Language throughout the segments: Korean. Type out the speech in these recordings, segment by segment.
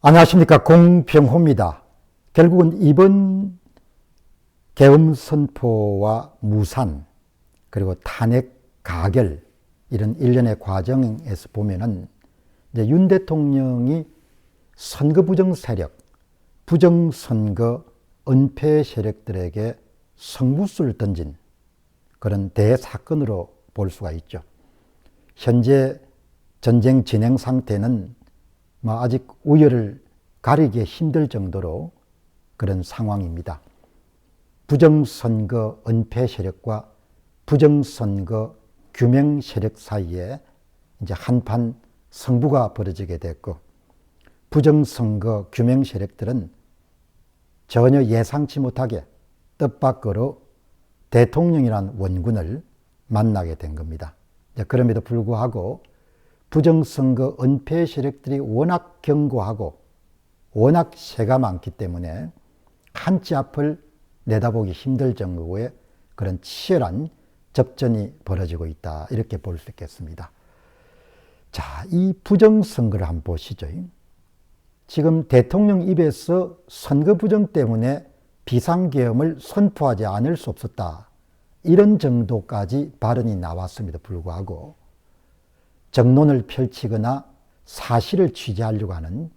안녕하십니까, 공병호입니다. 결국은 이번 계엄 선포와 무산 그리고 탄핵 가결 이런 일련의 과정에서 보면은 이제 윤 대통령이 선거 부정 세력, 부정선거 은폐 세력들에게 성부수를 던진 그런 대사건으로 볼 수가 있죠. 현재 전쟁 진행 상태는 아직 우열을 가리기 힘들 정도로 그런 상황입니다. 부정선거 은폐 세력과 부정선거 규명 세력 사이에 이제 한판 승부가 벌어지게 됐고, 부정선거 규명 세력들은 전혀 예상치 못하게 뜻밖으로 대통령이란 원군을 만나게 된 겁니다. 그럼에도 불구하고 부정선거 은폐 세력들이 워낙 견고하고 워낙 세가 많기 때문에 한치 앞을 내다보기 힘들 정도의 그런 치열한 접전이 벌어지고 있다, 이렇게 볼 수 있겠습니다. 자, 이 부정선거를 한번 보시죠. 지금 대통령 입에서 선거 부정 때문에 비상계엄을 선포하지 않을 수 없었다, 이런 정도까지 발언이 나왔음에도 불구하고 정론을 펼치거나 사실을 취재하려고 하는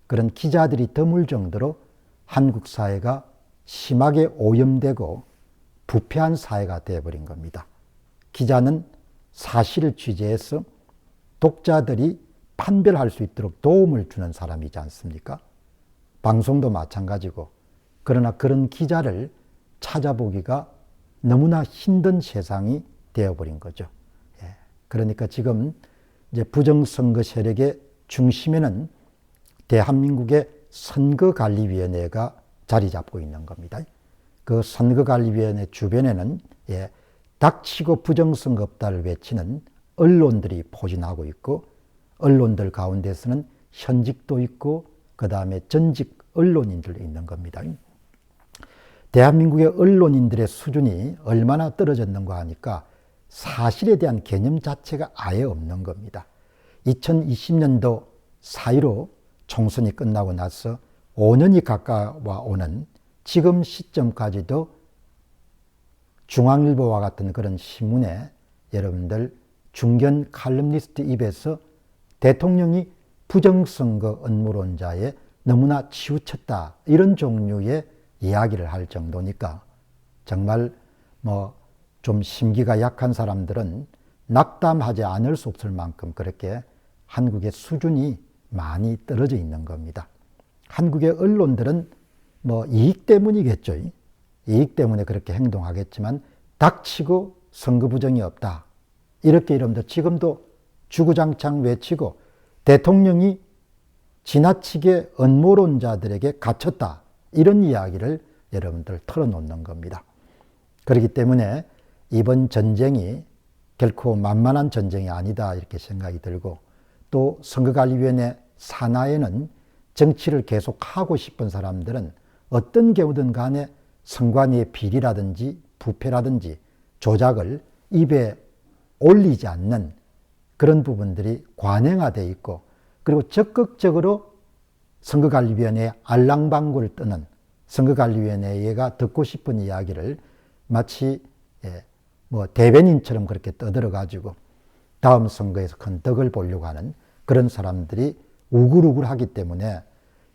그런 기자들이 드물 정도로 한국 사회가 심하게 오염되고 부패한 사회가 되어버린 겁니다. 기자는 사실을 취재해서 독자들이 판별할 수 있도록 도움을 주는 사람이지 않습니까? 방송도 마찬가지고, 그러나 그런 기자를 찾아보기가 너무나 힘든 세상이 되어버린 거죠. 그러니까 지금 이제 부정선거 세력의 중심에는 대한민국의 선거관리위원회가 자리 잡고 있는 겁니다. 그 선거관리위원회 주변에는 닥치고 부정선거 없다를 외치는 언론들이 포진하고 있고, 언론들 가운데서는 현직도 있고 그 다음에 전직 언론인들도 있는 겁니다. 대한민국의 언론인들의 수준이 얼마나 떨어졌는가 하니까 사실에 대한 개념 자체가 아예 없는 겁니다. 2020년도 4.15 총선이 끝나고 나서 5년이 가까워 오는 지금 시점까지도 중앙일보와 같은 그런 신문에 여러분들 중견 칼럼니스트 입에서 대통령이 부정선거 음모론자에 너무나 치우쳤다, 이런 종류의 이야기를 할 정도니까 정말 좀 심기가 약한 사람들은 낙담하지 않을 수 없을 만큼 그렇게 한국의 수준이 많이 떨어져 있는 겁니다. 한국의 언론들은 이익 때문이겠죠. 이익 때문에 그렇게 행동하겠지만 닥치고 선거 부정이 없다, 이렇게 여러분들 지금도 주구장창 외치고 대통령이 지나치게 음모론자들에게 갇혔다, 이런 이야기를 여러분들 털어놓는 겁니다. 그렇기 때문에 이번 전쟁이 결코 만만한 전쟁이 아니다, 이렇게 생각이 들고, 또 선거관리위원회 산하에는 정치를 계속하고 싶은 사람들은 어떤 경우든 간에 선관위의 비리라든지 부패라든지 조작을 입에 올리지 않는 그런 부분들이 관행화되어 있고, 그리고 적극적으로 선거관리위원회에 알랑방구를 뜨는, 선거관리위원회가 듣고 싶은 이야기를 마치 대변인처럼 그렇게 떠들어가지고 다음 선거에서 큰 덕을 보려고 하는 그런 사람들이 우글우글하기 때문에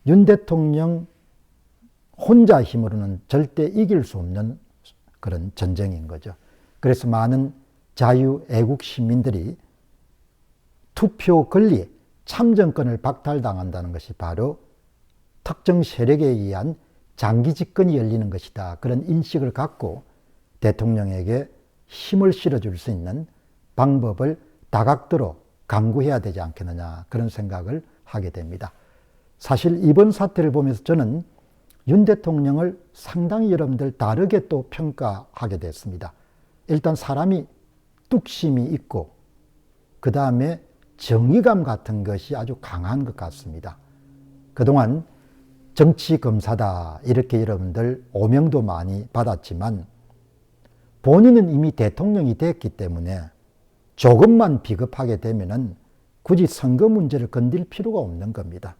윤 대통령 혼자 힘으로는 절대 이길 수 없는 그런 전쟁인 거죠. 그래서 많은 자유애국 시민들이 투표 권리, 참정권을 박탈당한다는 것이 바로 특정 세력에 의한 장기 집권이 열리는 것이다, 그런 인식을 갖고 대통령에게 힘을 실어줄 수 있는 방법을 다각도로 강구해야 되지 않겠느냐, 그런 생각을 하게 됩니다. 사실 이번 사태를 보면서 저는 윤 대통령을 상당히 여러분들 다르게 또 평가하게 됐습니다. 일단 사람이 뚝심이 있고 그 다음에 정의감 같은 것이 아주 강한 것 같습니다. 그동안 정치검사다, 이렇게 여러분들 오명도 많이 받았지만 본인은 이미 대통령이 됐기 때문에 조금만 비겁하게 되면은 굳이 선거 문제를 건들 필요가 없는 겁니다.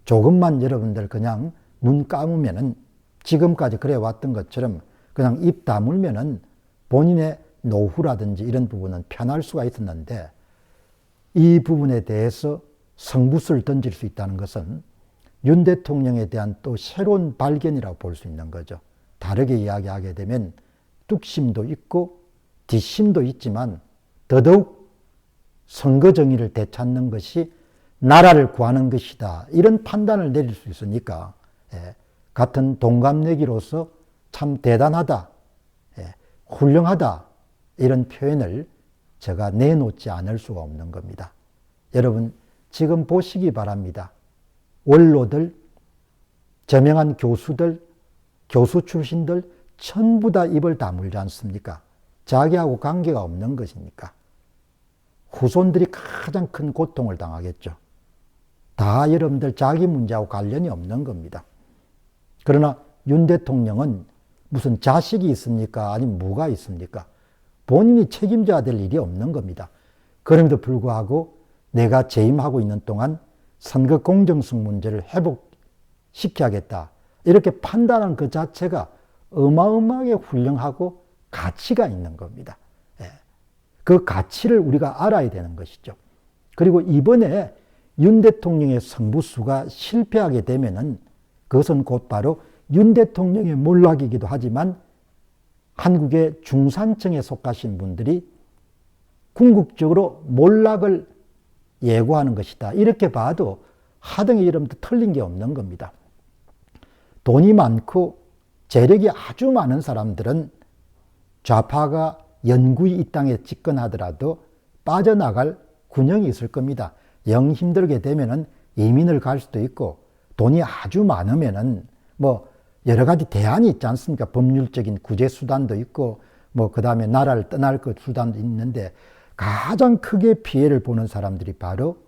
조금만 여러분들 그냥 눈 감으면은 지금까지 그래 왔던 것처럼 그냥 입 다물면은 본인의 노후라든지 이런 부분은 편할 수가 있었는데, 이 부분에 대해서 성부수를 던질 수 있다는 것은 윤 대통령에 대한 또 새로운 발견이라고 볼 수 있는 거죠. 다르게 이야기하게 되면 뚝심도 있고 뒷심도 있지만 더더욱 선거 정의를 되찾는 것이 나라를 구하는 것이다, 이런 판단을 내릴 수 있으니까 같은 동갑내기로서 참 대단하다, 훌륭하다, 이런 표현을 제가 내놓지 않을 수가 없는 겁니다. 여러분 지금 보시기 바랍니다. 원로들, 저명한 교수들, 교수 출신들 전부 다 입을 다물지 않습니까? 자기하고 관계가 없는 것이니까. 후손들이 가장 큰 고통을 당하겠죠. 다 여러분들 자기 문제하고 관련이 없는 겁니다. 그러나 윤 대통령은 무슨 자식이 있습니까? 아니면 뭐가 있습니까? 본인이 책임져야 될 일이 없는 겁니다. 그럼에도 불구하고 내가 재임하고 있는 동안 선거 공정성 문제를 회복시켜야겠다, 이렇게 판단한 그 자체가 어마어마하게 훌륭하고 가치가 있는 겁니다. 그 가치를 우리가 알아야 되는 것이죠. 그리고 이번에 윤 대통령의 성부수가 실패하게 되면은 그것은 곧바로 윤 대통령의 몰락이기도 하지만 한국의 중산층에 속하신 분들이 궁극적으로 몰락을 예고하는 것이다, 이렇게 봐도 하등의 이름도 틀린 게 없는 겁니다. 돈이 많고 재력이 아주 많은 사람들은 좌파가 연구히 이 땅에 집권하더라도 빠져나갈 군형이 있을 겁니다. 영 힘들게 되면은 이민을 갈 수도 있고, 돈이 아주 많으면은 뭐 여러 가지 대안이 있지 않습니까? 법률적인 구제 수단도 있고, 뭐 그 다음에 나라를 떠날 그 수단도 있는데, 가장 크게 피해를 보는 사람들이 바로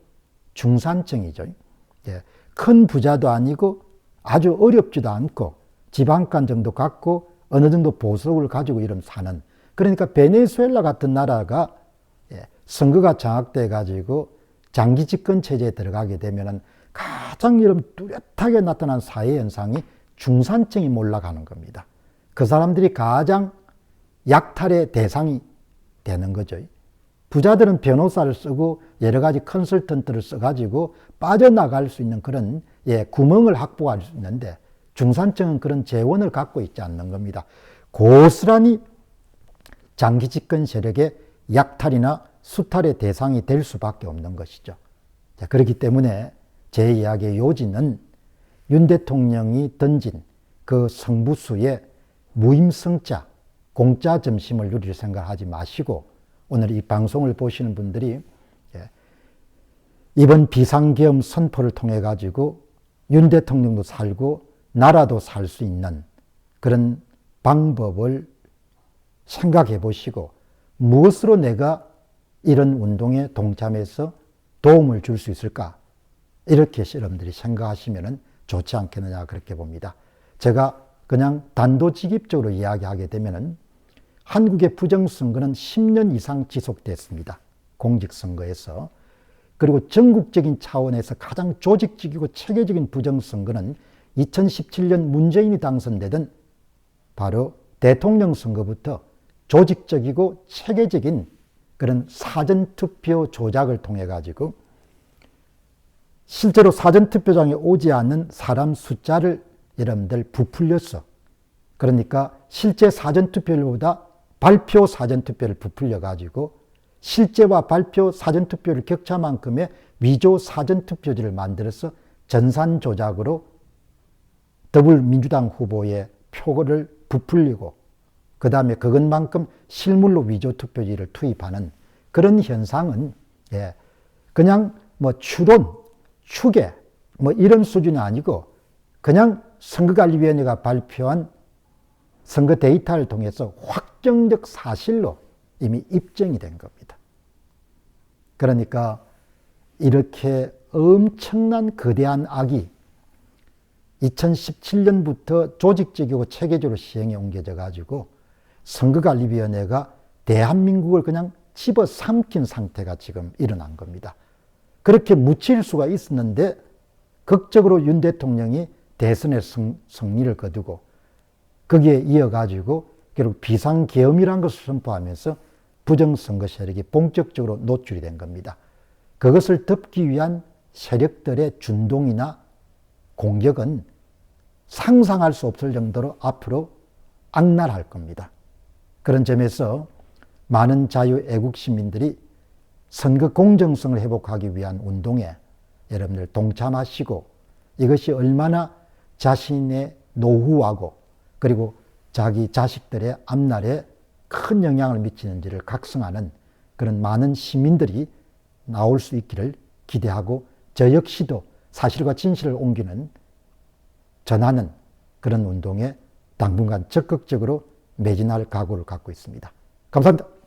중산층이죠. 큰 부자도 아니고 아주 어렵지도 않고 지방간 정도 갖고 어느 정도 보석을 가지고 이런 사는, 그러니까 베네수엘라 같은 나라가 선거가 장악돼 가지고 장기 집권 체제에 들어가게 되면은 가장 여러분 뚜렷하게 나타난 사회 현상이 중산층이 몰락하는 겁니다. 그 사람들이 가장 약탈의 대상이 되는 거죠. 부자들은 변호사를 쓰고 여러 가지 컨설턴트를 써가지고 빠져나갈 수 있는 그런 구멍을 확보할 수 있는데, 중산층은 그런 재원을 갖고 있지 않는 겁니다. 고스란히 장기 집권 세력의 약탈이나 수탈의 대상이 될 수밖에 없는 것이죠. 자, 그렇기 때문에 제 이야기의 요지는 윤 대통령이 던진 그 성부수의 무임승자, 공짜 점심을 누릴 생각하지 마시고, 오늘 이 방송을 보시는 분들이 이번 비상계엄 선포를 통해 가지고 윤 대통령도 살고 나라도 살 수 있는 그런 방법을 생각해 보시고, 무엇으로 내가 이런 운동에 동참해서 도움을 줄 수 있을까, 이렇게 여러분들이 생각하시면 좋지 않겠느냐, 그렇게 봅니다. 제가 그냥 단도직입적으로 이야기하게 되면 한국의 부정선거는 10년 이상 지속됐습니다. 공직선거에서. 그리고 전국적인 차원에서 가장 조직적이고 체계적인 부정선거는 2017년 문재인이 당선되던 바로 대통령 선거부터 조직적이고 체계적인 그런 사전투표 조작을 통해 가지고 실제로 사전투표장에 오지 않는 사람 숫자를 여러분들 부풀렸어. 그러니까 실제 사전투표율보다 발표 사전투표를 부풀려 가지고 실제와 발표 사전투표를 격차만큼의 위조 사전투표지를 만들어서 전산 조작으로 더불어민주당 후보의 표를 부풀리고, 그 다음에 그것만큼 실물로 위조 투표지를 투입하는 그런 현상은 그냥 뭐 추론, 추계 뭐 이런 수준이 아니고 그냥 선거관리위원회가 발표한 선거 데이터를 통해서 확정적 사실로 이미 입증이 된 겁니다. 그러니까 이렇게 엄청난 거대한 악이 2017년부터 조직적이고 체계적으로 시행에 옮겨져 가지고 선거관리위원회가 대한민국을 그냥 집어삼킨 상태가 지금 일어난 겁니다. 그렇게 묻힐 수가 있었는데 극적으로 윤 대통령이 대선에 승리를 거두고 거기에 이어가지고 결국 비상계엄이라는 것을 선포하면서 부정선거 세력이 본격적으로 노출이 된 겁니다. 그것을 덮기 위한 세력들의 준동이나 공격은 상상할 수 없을 정도로 앞으로 악랄할 겁니다. 그런 점에서 많은 자유애국 시민들이 선거 공정성을 회복하기 위한 운동에 여러분들 동참하시고 이것이 얼마나 자신의 노후하고 그리고 자기 자식들의 앞날에 큰 영향을 미치는지를 각성하는 그런 많은 시민들이 나올 수 있기를 기대하고 저 역시도 사실과 진실을 옮기는 전하는 그런 운동에 당분간 적극적으로 매진할 각오를 갖고 있습니다. 감사합니다.